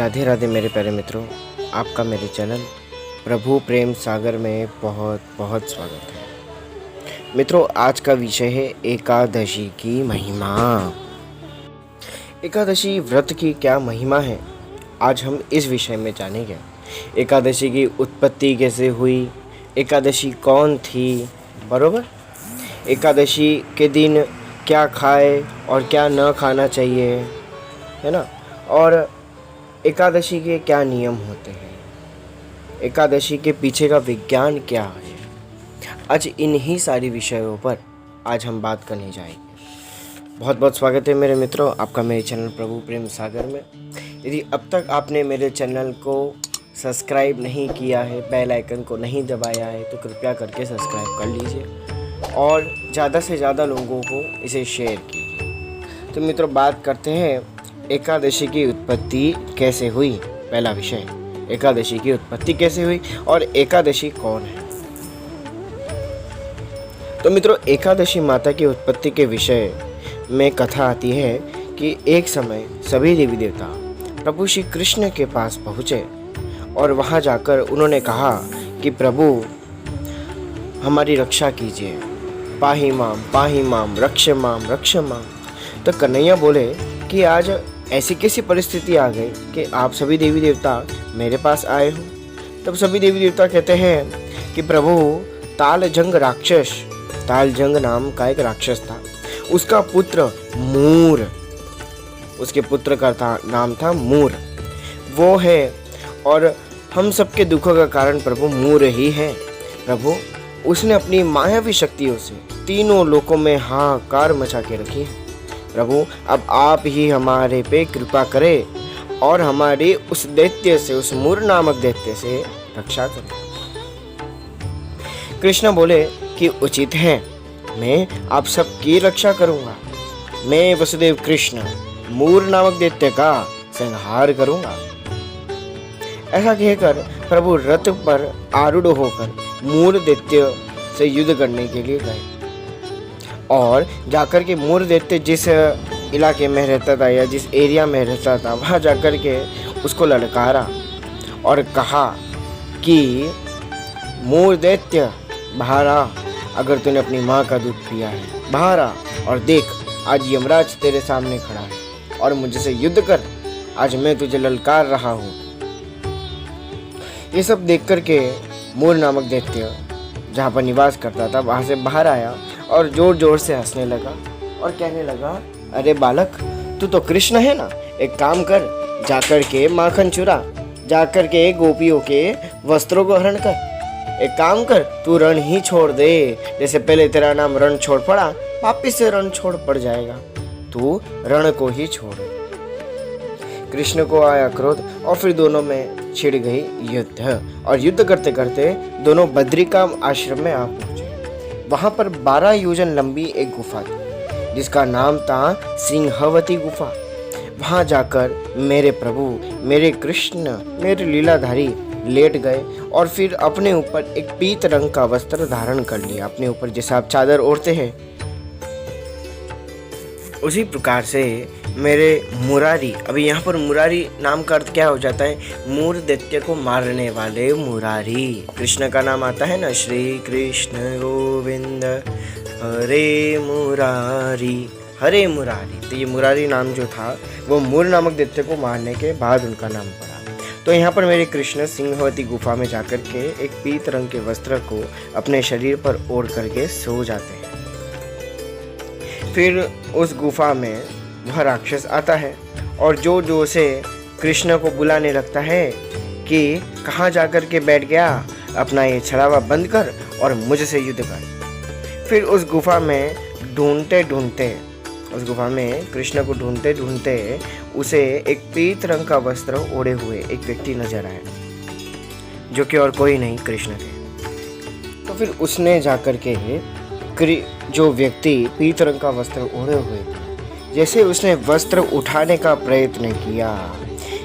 राधे राधे मेरे प्यारे मित्रों, आपका मेरे चैनल प्रभु प्रेम सागर में बहुत बहुत स्वागत है। मित्रों, आज का विषय है एकादशी की महिमा। एकादशी व्रत की क्या महिमा है, आज हम इस विषय में जानेंगे। एकादशी की उत्पत्ति कैसे हुई, एकादशी कौन थी, बरोबर। एकादशी के दिन क्या खाए और क्या न खाना चाहिए, है ना। और एकादशी के क्या नियम होते हैं, एकादशी के पीछे का विज्ञान क्या है, आज इन्हीं सारी विषयों पर आज हम बात करने जाएंगे। बहुत बहुत स्वागत है मेरे मित्रों, आपका मेरे चैनल प्रभु प्रेम सागर में। यदि अब तक आपने मेरे चैनल को सब्सक्राइब नहीं किया है, बेल आइकन को नहीं दबाया है, तो कृपया करके सब्सक्राइब कर लीजिए और ज़्यादा से ज़्यादा लोगों को इसे शेयर कीजिए। तो मित्रों, बात करते हैं एकादशी की उत्पत्ति कैसे हुई। पहला विषय, एकादशी की उत्पत्ति कैसे हुई और एकादशी कौन है। तो मित्रों, एकादशी माता की उत्पत्ति के विषय में कथा आती है कि एक समय सभी देवी देवता प्रभु श्री कृष्ण के पास पहुँचे और वहाँ जाकर उन्होंने कहा कि प्रभु हमारी रक्षा कीजिए, पाहि माम रक्ष माम। तो कन्हैया बोले कि आज ऐसी कैसी परिस्थिति आ गई कि आप सभी देवी देवता मेरे पास आए हो। तब सभी देवी देवता कहते हैं कि प्रभु तालजंग नाम का एक राक्षस था, उसका पुत्र मूर, उसके पुत्र का नाम था मूर, वो है और हम सबके दुखों का कारण प्रभु मूर ही है। प्रभु उसने अपनी मायावी शक्तियों से तीनों लोकों में हाहाकार मचा के रखी है। प्रभु अब आप ही हमारे पे कृपा करें और हमारी उस दैत्य से, उस मूर नामक दैत्य से रक्षा करें। कृष्ण बोले कि उचित है, मैं आप सबकी रक्षा करूंगा। मैं वसुदेव कृष्ण मूर नामक दैत्य का संहार करूंगा। ऐसा कहकर प्रभु रथ पर आरूढ़ होकर मूर दैत्य से युद्ध करने के लिए गए और जाकर के मूर दैत्य जिस इलाके में रहता था या जिस एरिया में रहता था, वहाँ जाकर के उसको ललकारा और कहा कि मूर दैत्य बाहर आ, अगर तूने अपनी माँ का दूध पिया है बाहर आ और देख, आज यमराज तेरे सामने खड़ा है और मुझसे युद्ध कर, आज मैं तुझे ललकार रहा हूँ। ये सब देख कर के मूर नामक दैत्य जहाँ पर निवास करता था वहाँ से बाहर आया और जोर जोर से हंसने लगा और कहने लगा, अरे बालक, तू तो कृष्ण है ना, एक काम कर, जाकर के माखन चुरा, जाकर के गोपियों के वस्त्रों को हरण कर। एक काम कर, तू रण ही छोड़ दे, जैसे पहले तेरा नाम रण छोड़ पड़ा, वापिस से रण छोड़ पड़ जाएगा, तू रण को ही छोड़। कृष्ण को आया क्रोध और फिर दोनों में छिड़ गई युद्ध और युद्ध करते करते दोनों बद्रिका आश्रम में आ पहुंचे। वहां पर 12 योजन लंबी एक गुफा थी जिसका नाम था सिंहवती गुफा। वहां जाकर मेरे प्रभु, मेरे कृष्ण, मेरे लीलाधारी लेट गए और फिर अपने ऊपर एक पीत रंग का वस्त्र धारण कर लिया। अपने ऊपर जैसा आप चादर ओढ़ते हैं उसी प्रकार से मेरे मुरारी, अभी यहाँ पर मुरारी नाम का अर्थ क्या हो जाता है, मूर दैत्य को मारने वाले मुरारी। कृष्ण का नाम आता है ना, श्री कृष्ण गोविंद हरे मुरारी, हरे मुरारी। तो ये मुरारी नाम जो था वो मूर नामक दैत्य को मारने के बाद उनका नाम पड़ा। तो यहाँ पर मेरे कृष्ण सिंहवती गुफा में जाकर के एक पीत रंग के वस्त्र को अपने शरीर पर ओढ़ करके सो जाते हैं। फिर उस गुफा में वह राक्षस आता है और जोर जोर से कृष्ण को बुलाने लगता है कि कहाँ जाकर के बैठ गया, अपना ये छड़ावा बंद कर और मुझसे युद्ध कर। फिर उस गुफा में कृष्ण को ढूंढते ढूंढते उसे एक पीत रंग का वस्त्र ओढ़े हुए एक व्यक्ति नजर आया, जो कि और कोई नहीं कृष्ण थे। तो फिर उसने जाकर के जो व्यक्ति पीत रंग का वस्त्र ओढ़े हुए थे, जैसे उसने वस्त्र उठाने का प्रयत्न किया,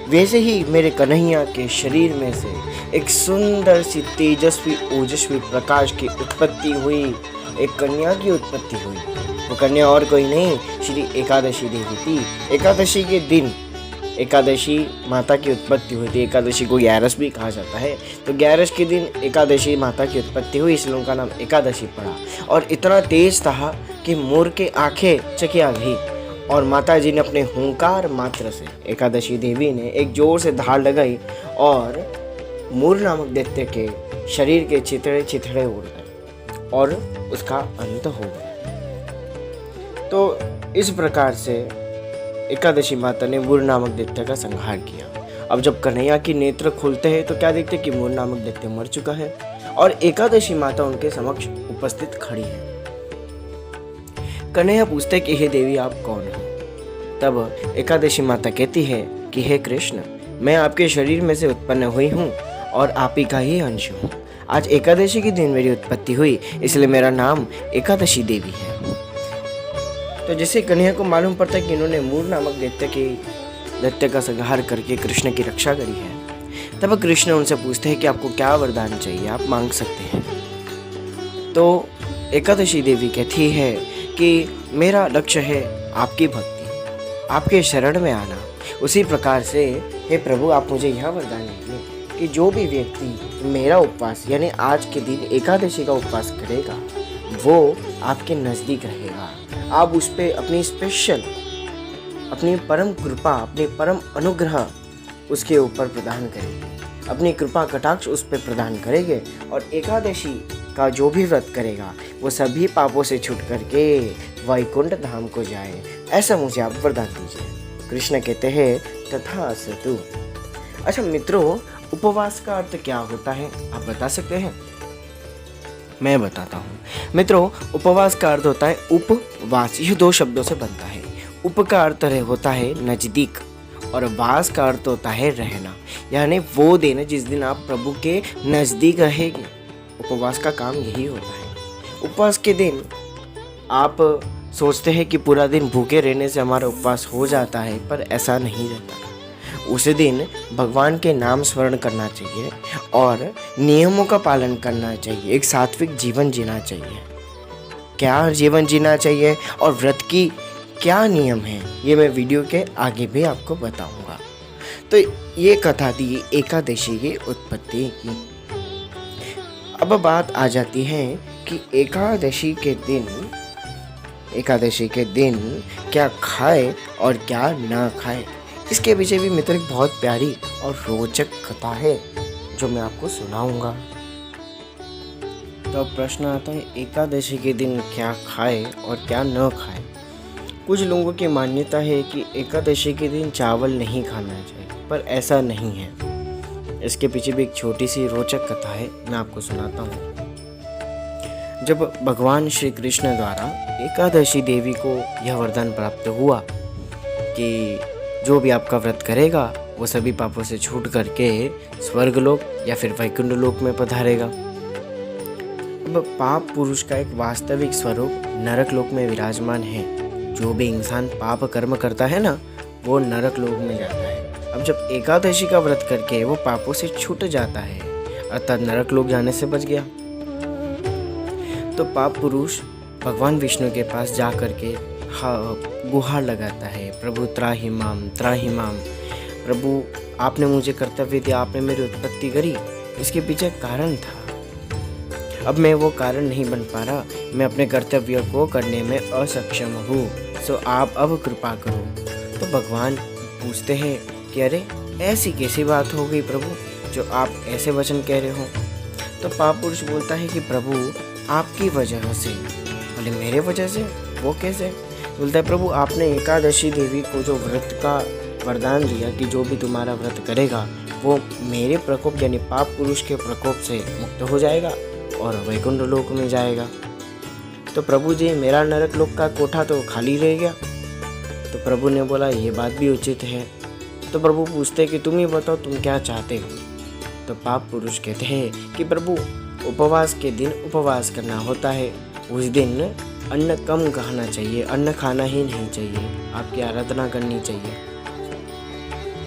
वैसे ही मेरे कन्हैया के शरीर में से एक सुंदर सी तेजस्वी ओजस्वी प्रकाश की उत्पत्ति हुई, एक कन्या की उत्पत्ति हुई। वो कन्या और कोई नहीं, श्री एकादशी देवी थी। एकादशी के दिन एकादशी माता की उत्पत्ति हुई थी। एकादशी को ग्यारस भी कहा जाता है। तो ग्यारस के दिन एकादशी माता की उत्पत्ति हुई, इसलिए उनका नाम एकादशी पड़ा। और इतना तेज था कि मोर के आंखें चकिया गई और माता जी ने अपने हुंकार मात्र से, एकादशी देवी ने एक जोर से धार लगाई और मोर नामक दैत्य के शरीर के चिथड़े चिथड़े उड़ गए और उसका अंत हो गया। तो इस प्रकार से एकादशी माता ने मोर नामक दैत्य का संहार किया। अब जब कन्हैया की नेत्र खुलते हैं तो क्या देखते कि मोर नामक दैत्य मर चुका है और एकादशी माता उनके समक्ष उपस्थित खड़ी है। कन्हैया पूछते कि हे देवी आप कौन हो? तब एकादशी माता कहती है कि हे कृष्ण, मैं आपके शरीर में से उत्पन्न हुई हूँ और आप ही का ही अंश हूँ। आज एकादशी के दिन मेरी उत्पत्ति हुई, इसलिए मेरा नाम एकादशी देवी है। तो जैसे कन्हैया को मालूम पड़ता है कि इन्होंने मोर नामक दैत्य का संहार करके कृष्ण की रक्षा करी है, तब कृष्ण उनसे पूछते हैं कि आपको क्या वरदान चाहिए, आप मांग सकते हैं। तो एकादशी देवी कहती है कि मेरा लक्ष्य है आपकी भक्ति, आपके शरण में आना। उसी प्रकार से हे प्रभु, आप मुझे यह वरदान दीजिए कि जो भी व्यक्ति मेरा उपवास यानी आज के दिन एकादशी का उपवास करेगा वो आपके नज़दीक रहेगा। आप उस पर अपनी स्पेशल, अपनी परम कृपा, अपनी परम अनुग्रह उसके ऊपर प्रदान करेंगे, अपनी कृपा कटाक्ष उस पर प्रदान करेंगे और एकादशी का जो भी व्रत करेगा वो सभी पापों से छूट करके वैकुंठ धाम को जाए। ऐसा मुझे आप वरदान दीजिए। कृष्ण कहते हैं तथास्तु। अच्छा मित्रों, उपवास का अर्थ क्या होता है आप बता सकते हैं? मैं बताता हूँ मित्रों। उपवास का अर्थ होता है उपवास, यह दो शब्दों से बनता है। उप का अर्थ होता है नज़दीक और वास का अर्थ होता है रहना, यानी वो दिन जिस दिन आप प्रभु के नज़दीक रहेंगे। उपवास का काम यही होता है। उपवास के दिन आप सोचते हैं कि पूरा दिन भूखे रहने से हमारा उपवास हो जाता है, पर ऐसा नहीं रहता। उस दिन भगवान के नाम स्मरण करना चाहिए और नियमों का पालन करना चाहिए, एक सात्विक जीवन जीना चाहिए। क्या जीवन जीना चाहिए और व्रत की क्या नियम है, ये मैं वीडियो के आगे भी आपको बताऊंगा। तो ये कथा थी एकादशी की उत्पत्ति की। अब बात आ जाती है कि एकादशी के दिन क्या खाए और क्या ना खाए। इसके पीछे भी मित्र एक बहुत प्यारी और रोचक कथा है जो मैं आपको सुनाऊंगा। तो अब प्रश्न आता है एकादशी के दिन क्या खाए और क्या न खाए। कुछ लोगों की मान्यता है कि एकादशी के दिन चावल नहीं खाना चाहिए, पर ऐसा नहीं है। इसके पीछे भी एक छोटी सी रोचक कथा है, मैं आपको सुनाता हूँ। जब भगवान श्री कृष्ण द्वारा एकादशी देवी को यह वरदान प्राप्त हुआ कि जो भी आपका व्रत करेगा वो सभी पापों से छूट करके स्वर्गलोक या फिर वैकुंठ लोक में पधारेगा। अब पाप पुरुष का एक वास्तविक स्वरूप नरक लोक में विराजमान है। जो भी इंसान पाप कर्म करता है ना, वो नरक लोक में जाता है। अब जब एकादशी का व्रत करके वो पापों से छूट जाता है, अर्थात नरक लोक जाने से बच गया, तो पाप पुरुष भगवान विष्णु के पास जा करके गुहार लगाता है, प्रभु त्राहि माम, प्रभु आपने मुझे कर्तव्य दिया, आपने मेरी उत्पत्ति करी, इसके पीछे कारण था। अब मैं वो कारण नहीं बन पा रहा, मैं अपने कर्तव्य को करने में असक्षम हूँ, सो आप अब कृपा करो। तो भगवान पूछते हैं कि अरे ऐसी कैसी बात हो गई प्रभु जो आप ऐसे वचन कह रहे हो। तो पाप पुरुष बोलता है कि प्रभु आपकी वजह से। बोले मेरे वजह से? वो कैसे? बोलता है प्रभु आपने एकादशी देवी को जो व्रत का वरदान दिया कि जो भी तुम्हारा व्रत करेगा वो मेरे प्रकोप यानी पाप पुरुष के प्रकोप से मुक्त हो जाएगा और वैकुंठ लोक में जाएगा। तो प्रभु जी मेरा नरक लोक का कोठा तो खाली रह गया। तो प्रभु ने बोला ये बात भी उचित है। तो प्रभु पूछते कि तुम ही बताओ तुम क्या चाहते हो। तो पाप पुरुष कहते हैं कि प्रभु उपवास के दिन उपवास करना होता है, उस दिन अन्न कम खाना चाहिए, अन्न खाना ही नहीं चाहिए, आपकी आराधना करनी चाहिए।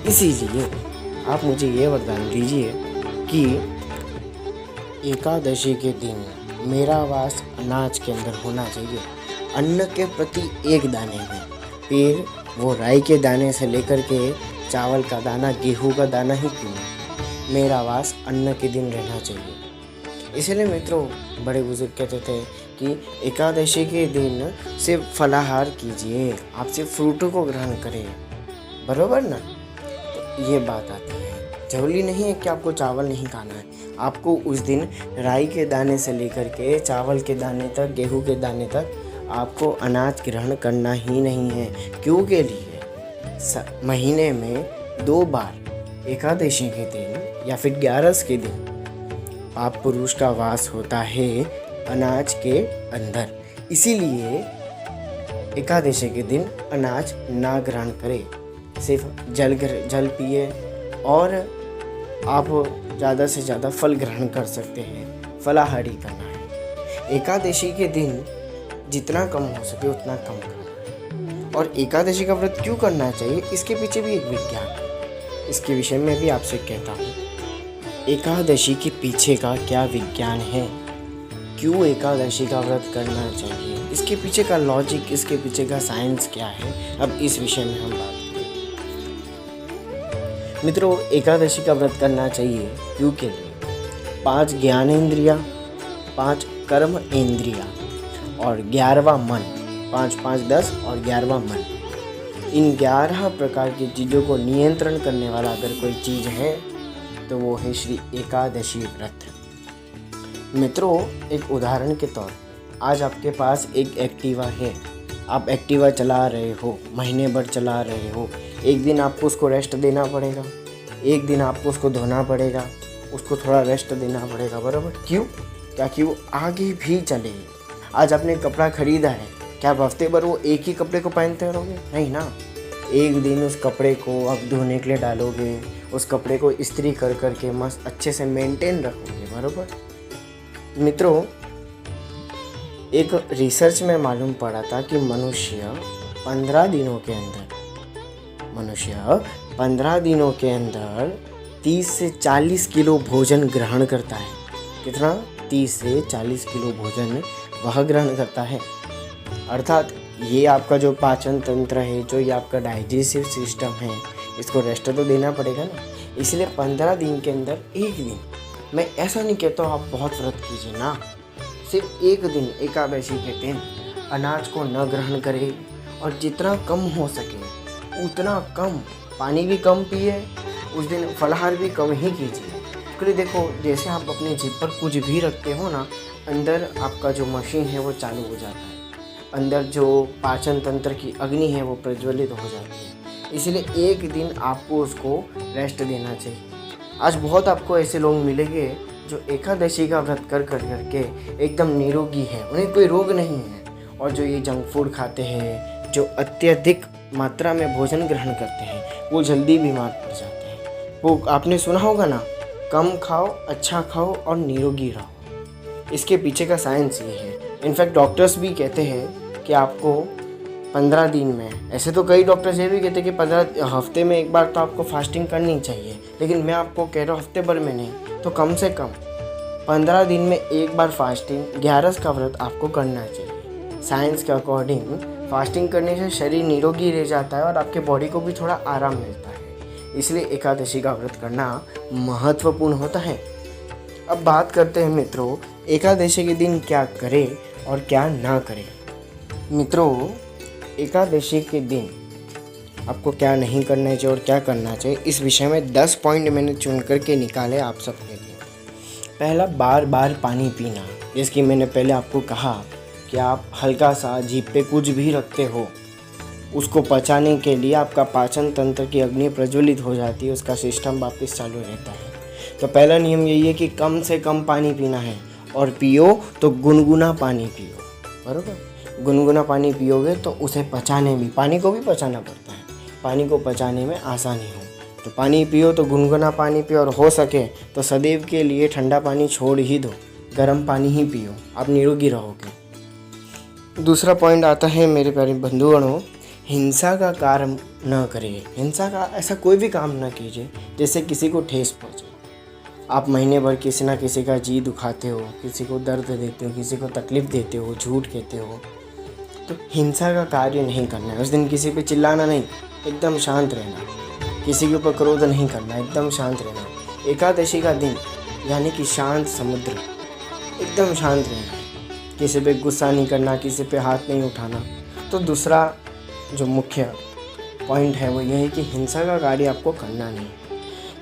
इसीलिए आप मुझे ये वरदान दीजिए कि एकादशी के दिन मेरा वास अनाज के अंदर होना चाहिए, अन्न के प्रति एक दाने में, फिर वो राई के दाने से लेकर के चावल का दाना, गेहूं का दाना ही क्यों ना, मेरा वास अन्न के दिन रहना चाहिए। इसलिए मित्रों, बड़े बुजुर्ग कहते थे कि एकादशी के दिन सिर्फ फलाहार कीजिए, आप सिर्फ फ्रूटों को ग्रहण करें, बरोबर ना। तो ये बात आती है, जरूरी नहीं है कि आपको चावल नहीं खाना है। आपको उस दिन राई के दाने से लेकर के चावल के दाने तक, गेहूं के दाने तक आपको अनाज ग्रहण करना ही नहीं है। क्यों के लिए? महीने में 2 बार एकादशी के दिन या फिर 11 के दिन पाप पुरुष का वास होता है अनाज के अंदर। इसीलिए एकादशी के दिन अनाज ना ग्रहण करें, सिर्फ जल पिए और आप ज़्यादा से ज़्यादा फल ग्रहण कर सकते हैं। फलाहारी करना है। एकादशी के दिन जितना कम हो सके उतना कम करना है। और एकादशी का व्रत क्यों करना चाहिए, इसके पीछे भी एक विज्ञान है। इसके विषय में भी आपसे कहता हूँ, एकादशी के पीछे का क्या विज्ञान है, क्यों एकादशी का व्रत करना चाहिए, इसके पीछे का लॉजिक, इसके पीछे का साइंस क्या है, अब इस विषय में हम बात करेंगे। मित्रों, एकादशी का व्रत करना चाहिए क्यों के लिए? 5 ज्ञानेंद्रिया, 5 कर्म इंद्रिया और 11वां मन, 5 5 10 और 11वां मन, इन 11 प्रकार की चीज़ों को नियंत्रण करने वाला अगर कोई चीज़ है तो वो है श्री एकादशी व्रत। मित्रों, एक उदाहरण के तौर पर, आज आपके पास एक एक्टिवा है, आप एक्टिवा चला रहे हो, महीने भर चला रहे हो। एक दिन आपको उसको रेस्ट देना पड़ेगा, एक दिन आपको उसको धोना पड़ेगा, उसको थोड़ा रेस्ट देना पड़ेगा, बराबर। क्यों? ताकि वो आगे भी चले। आज आपने कपड़ा खरीदा है, क्या आप हफ्ते भर वो एक ही कपड़े को पहनते रहोगे? नहीं ना। एक दिन उस कपड़े को आप धोने के लिए डालोगे, उस कपड़े को इस्त्री कर करके मस्त अच्छे से मेंटेन रखोगे, बराबर। मित्रों, एक रिसर्च में मालूम पड़ा था कि मनुष्य 15 दिनों के अंदर 30 से 40 किलो भोजन ग्रहण करता है। कितना? 30 से 40 किलो भोजन वह ग्रहण करता है। अर्थात ये आपका जो पाचन तंत्र है, जो ये आपका डाइजेस्टिव सिस्टम है, इसको रेस्ट तो देना पड़ेगा ना। इसलिए 15 दिन के अंदर एक दिन, मैं ऐसा नहीं कहता हूँ आप बहुत व्रत कीजिए ना, सिर्फ एक दिन एकादशी के दिन अनाज को न ग्रहण करें और जितना कम हो सके उतना कम, पानी भी कम पिए, उस दिन फलाहार भी कम ही कीजिए। क्योंकि देखो, जैसे आप अपने जीभ पर कुछ भी रखते हो ना, अंदर आपका जो मशीन है वो चालू हो जाता है, अंदर जो पाचन तंत्र की अग्नि है वो प्रज्वलित हो जाती है। इसलिए एक दिन आपको उसको रेस्ट देना चाहिए। आज बहुत आपको ऐसे लोग मिलेंगे जो एकादशी का व्रत कर करके एकदम निरोगी है, उन्हें कोई रोग नहीं है, और जो ये जंक फूड खाते हैं, जो अत्यधिक मात्रा में भोजन ग्रहण करते हैं, वो जल्दी बीमार पड़ जाते हैं। वो आपने सुना होगा ना, कम खाओ, अच्छा खाओ और निरोगी रहो। इसके पीछे का साइंस ये है। इनफैक्ट डॉक्टर्स भी कहते हैं कि आपको 15 दिन में, ऐसे तो कई डॉक्टर्स ये भी कहते हैं कि 15 हफ्ते में एक बार तो आपको फास्टिंग करनी चाहिए, लेकिन मैं आपको कह रहा हूँ हफ्ते भर में नहीं तो कम से कम 15 दिन में एक बार फास्टिंग, 11 का व्रत आपको करना चाहिए। साइंस के अकॉर्डिंग फास्टिंग करने से शरीर निरोगी रह जाता है और आपके बॉडी को भी थोड़ा आराम मिलता है। इसलिए एकादशी का व्रत करना महत्वपूर्ण होता है। अब बात करते हैं मित्रों, एकादशी के दिन क्या करें और क्या ना करें। मित्रों, एकादशी के दिन आपको क्या नहीं करना चाहिए और क्या करना चाहिए, इस विषय में 10 पॉइंट मैंने चुन करके निकाले आप सबके लिए। पहला, बार बार पानी पीना। जैसे कि मैंने पहले आपको कहा कि आप हल्का सा जीभ पे कुछ भी रखते हो, उसको पचाने के लिए आपका पाचन तंत्र की अग्नि प्रज्वलित हो जाती है, उसका सिस्टम वापस चालू रहता है। तो पहला नियम यही है कि कम से कम पानी पीना है, और पियो तो गुनगुना पानी पियो, बराबर। गुनगुना पानी पियोगे तो उसे पचाने में, पानी को भी पचाना पड़ता है, पानी को पचाने में आसानी हो। तो पानी पियो तो गुनगुना पानी पियो, और हो सके तो सदैव के लिए ठंडा पानी छोड़ ही दो, गर्म पानी ही पियो, आप निरोगी रहोगे। दूसरा पॉइंट आता है मेरे प्यारे बंधुगणों, हिंसा का काम न करें। हिंसा का ऐसा कोई भी काम न कीजिए जैसे किसी को ठेस पहुँचे। आप महीने भर किसी ना किसी का जी दुखाते हो, किसी को दर्द देते हो, किसी को तकलीफ़ देते हो, झूठ कहते हो, तो हिंसा का कार्य नहीं करना है। उस दिन किसी पे चिल्लाना नहीं, एकदम शांत रहना। किसी के ऊपर क्रोध नहीं करना, एकदम शांत रहना। एकादशी का दिन यानी कि शांत समुद्र, एकदम शांत रहना, किसी पे गुस्सा नहीं करना, किसी पे हाथ नहीं उठाना। तो दूसरा जो मुख्य पॉइंट है वो ये है कि हिंसा का कार्य आपको करना नहीं।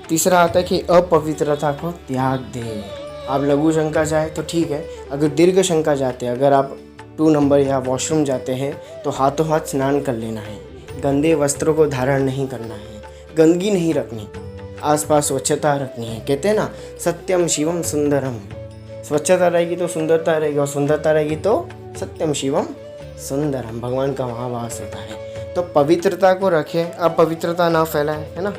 तीसरा आता है कि अपवित्रता को त्याग दे। आप लघु शंका जाए तो ठीक है, अगर दीर्घ शंका जाते हैं, अगर आप 2 नंबर या वॉशरूम जाते हैं तो हाथों हाथ स्नान कर लेना है। गंदे वस्त्रों को धारण नहीं करना है, गंदगी नहीं रखनी, आसपास स्वच्छता रखनी है। कहते हैं ना, सत्यम शिवम सुंदरम। स्वच्छता रहेगी तो सुंदरता रहेगी, और सुंदरता रहेगी तो सत्यम शिवम सुंदरम, भगवान का वहाँ वास होता है। तो पवित्रता को रखें, अपवित्रता ना फैलाए, है ना।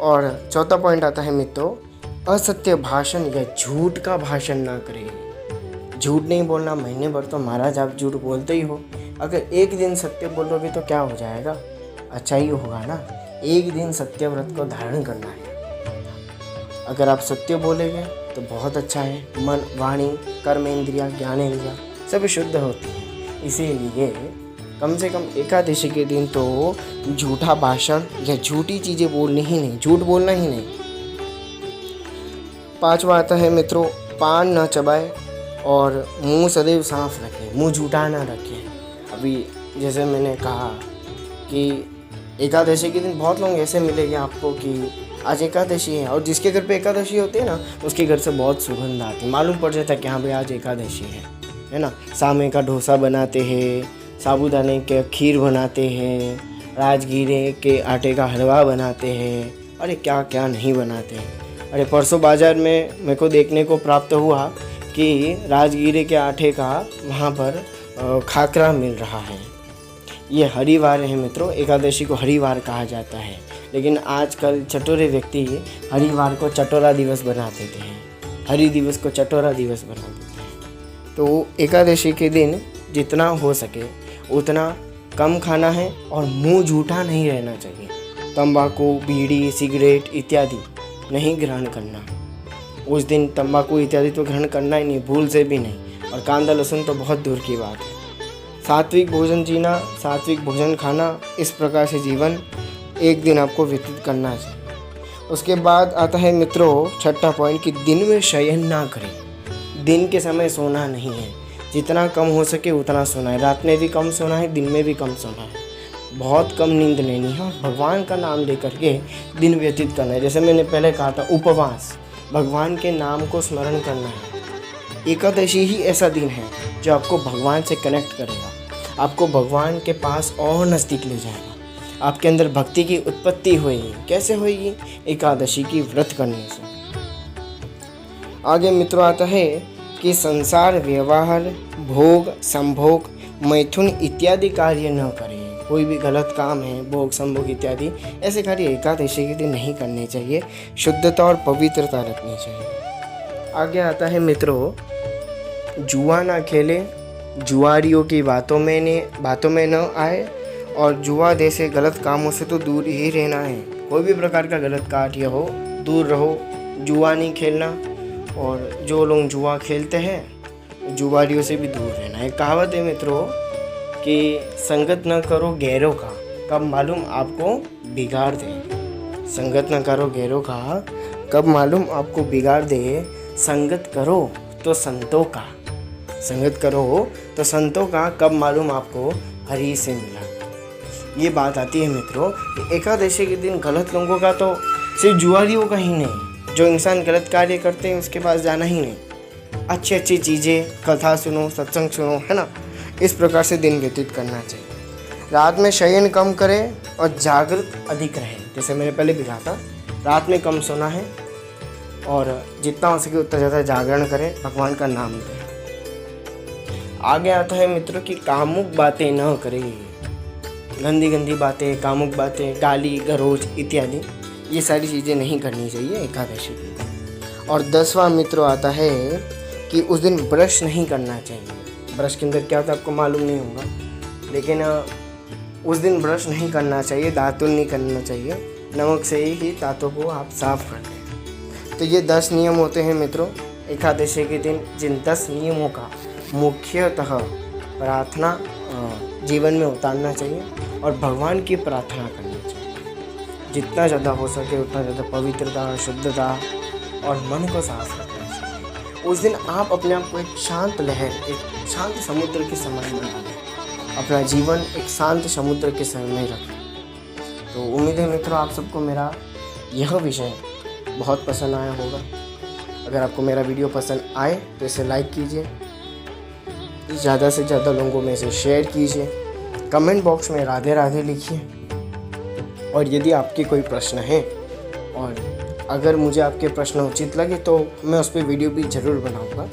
और चौथा पॉइंट आता है मित्रों, असत्य भाषण या झूठ का भाषण ना करें। झूठ नहीं बोलना। महीने भर तो महाराज आप झूठ बोलते ही हो, अगर एक दिन सत्य बोलोगे तो क्या हो जाएगा, अच्छा ही होगा ना। एक दिन सत्य व्रत को धारण करना है। अगर आप सत्य बोलेंगे तो बहुत अच्छा है। मन, वाणी, कर्म इंद्रिया, ज्ञानेंद्रिया सब शुद्ध होती है। इसीलिए कम से कम एकादशी के दिन तो झूठा भाषण या झूठी चीज़ें बोलनी ही नहीं, झूठ बोलना ही नहीं। पांचवा आता है मित्रों, पान न चबाए और मुंह सदैव साफ रखें, मुंह झूठा ना रखें। अभी जैसे मैंने कहा कि एकादशी के दिन बहुत लोग ऐसे मिलेंगे आपको कि आज एकादशी है, और जिसके घर पे एकादशी होती है ना, उसके घर से बहुत सुगंध आती है, मालूम पड़ जाता है कि हाँ भाई आज एकादशी है ना। सामे का डोसा बनाते हैं, साबूदाने के खीर बनाते हैं, राजगीरे के आटे का हलवा बनाते हैं, अरे क्या क्या नहीं बनाते हैं। अरे परसों बाज़ार में मेरे को देखने को प्राप्त हुआ कि राजगीरे के आटे का वहाँ पर खाकरा मिल रहा है। ये हरिवार है मित्रों, एकादशी को हरिवार कहा जाता है, लेकिन आजकल चटोरे व्यक्ति हरिवार को चटोरा दिवस बना देते हैं, हरि दिवस को चटोरा दिवस बना देते हैं। तो एकादशी के दिन जितना हो सके उतना कम खाना है और मुंह झूठा नहीं रहना चाहिए। तंबाकू, बीड़ी, सिगरेट इत्यादि नहीं ग्रहण करना। उस दिन तंबाकू इत्यादि तो ग्रहण करना ही नहीं, भूल से भी नहीं, और कांदा लहसुन तो बहुत दूर की बात है। सात्विक भोजन जीना, सात्विक भोजन खाना, इस प्रकार से जीवन एक दिन आपको व्यतीत करना चाहिए। उसके बाद आता है मित्रों छठा पॉइंट कि दिन में शयन ना करें। दिन के समय सोना नहीं है, जितना कम हो सके उतना सोना है। रात में भी कम सोना है, दिन में भी कम सोना है, बहुत कम नींद लेनी है, और भगवान का नाम लेकर के दिन व्यतीत करना है। जैसे मैंने पहले कहा था, उपवास, भगवान के नाम को स्मरण करना है। एकादशी ही ऐसा दिन है जो आपको भगवान से कनेक्ट करेगा, आपको भगवान के पास और नज़दीक ले जाएगा। आपके अंदर भक्ति की उत्पत्ति होगी। कैसे होगी? एकादशी की व्रत करने से। आगे मित्रों आता है कि संसार, व्यवहार, भोग, संभोग, मैथुन इत्यादि कार्य न करें। कोई भी गलत काम है, भोग, संभोग इत्यादि ऐसे कार्य एकादशी के दिन नहीं करने चाहिए। शुद्धता और पवित्रता रखनी चाहिए। आगे आता है मित्रों, जुआ ना खेले, जुआरियों की बातों में न आए, और जुआ जैसे गलत कामों से तो दूर ही रहना है। कोई भी प्रकार का गलत कार्य हो, दूर रहो। जुआ नहीं खेलना, और जो लोग जुआ खेलते हैं जुआरियों से भी दूर रहना है। कहावत है मित्रों कि संगत न करो गैरों का, कब मालूम आपको बिगाड़ दे। संगत न करो गैरों का, कब मालूम आपको बिगाड़ दे। संगत करो तो संतों का, संगत करो तो संतों का, कब मालूम आपको हरि से मिला। ये बात आती है मित्रों कि एकादशी के दिन गलत लोगों का तो सिर्फ जुआरियों का ही नहीं, जो इंसान गलत कार्य करते हैं उसके पास जाना ही नहीं। अच्छी अच्छी चीज़ें, कथा सुनो, सत्संग सुनो, है ना। इस प्रकार से दिन व्यतीत करना चाहिए। रात में शयन कम करें और जागृत अधिक रहे। जैसे मैंने पहले भी कहा था, रात में कम सोना है और जितना हो सके उतना ज़्यादा जागरण करें, भगवान का नाम लें। आगे आता है मित्रों कि कामुक बातें न करें। गंदी गंदी बातें, कामुक बातें, गाली गलौज इत्यादि, ये सारी चीज़ें नहीं करनी चाहिए एकादशी के दिन। और 10वां मित्रों आता है कि उस दिन ब्रश नहीं करना चाहिए। ब्रश के अंदर क्या होता है आपको मालूम नहीं होगा, लेकिन उस दिन ब्रश नहीं करना चाहिए, दातुन नहीं करना चाहिए। नमक से ही दांतों को आप साफ कर लें। तो ये 10 नियम होते हैं मित्रों एकादशी के दिन, जिन 10 नियमों का मुख्यतः प्रार्थना जीवन में उतारना चाहिए और भगवान की प्रार्थना करनी चाहिए। जितना ज़्यादा हो सके उतना ज़्यादा पवित्रता, शुद्धता और मन को साफ रखना चाहिए। उस दिन आप अपने आप को एक शांत लहर, एक शांत समुद्र के समान बना दें। अपना जीवन एक शांत समुद्र के समान में रखें। तो उम्मीद है मित्रों आप सबको मेरा यह विषय बहुत पसंद आया होगा। अगर आपको मेरा वीडियो पसंद आए तो इसे लाइक कीजिए, ज़्यादा से ज़्यादा लोगों में इसे शेयर कीजिए, कमेंट बॉक्स में राधे राधे लिखिए। और यदि आपके कोई प्रश्न है और अगर मुझे आपके प्रश्न उचित लगे तो मैं उस पर वीडियो भी ज़रूर बनाऊंगा,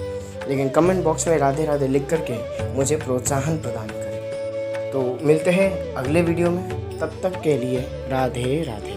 लेकिन कमेंट बॉक्स में राधे राधे लिख करके मुझे प्रोत्साहन प्रदान करें। तो मिलते हैं अगले वीडियो में, तब तक के लिए राधे राधे।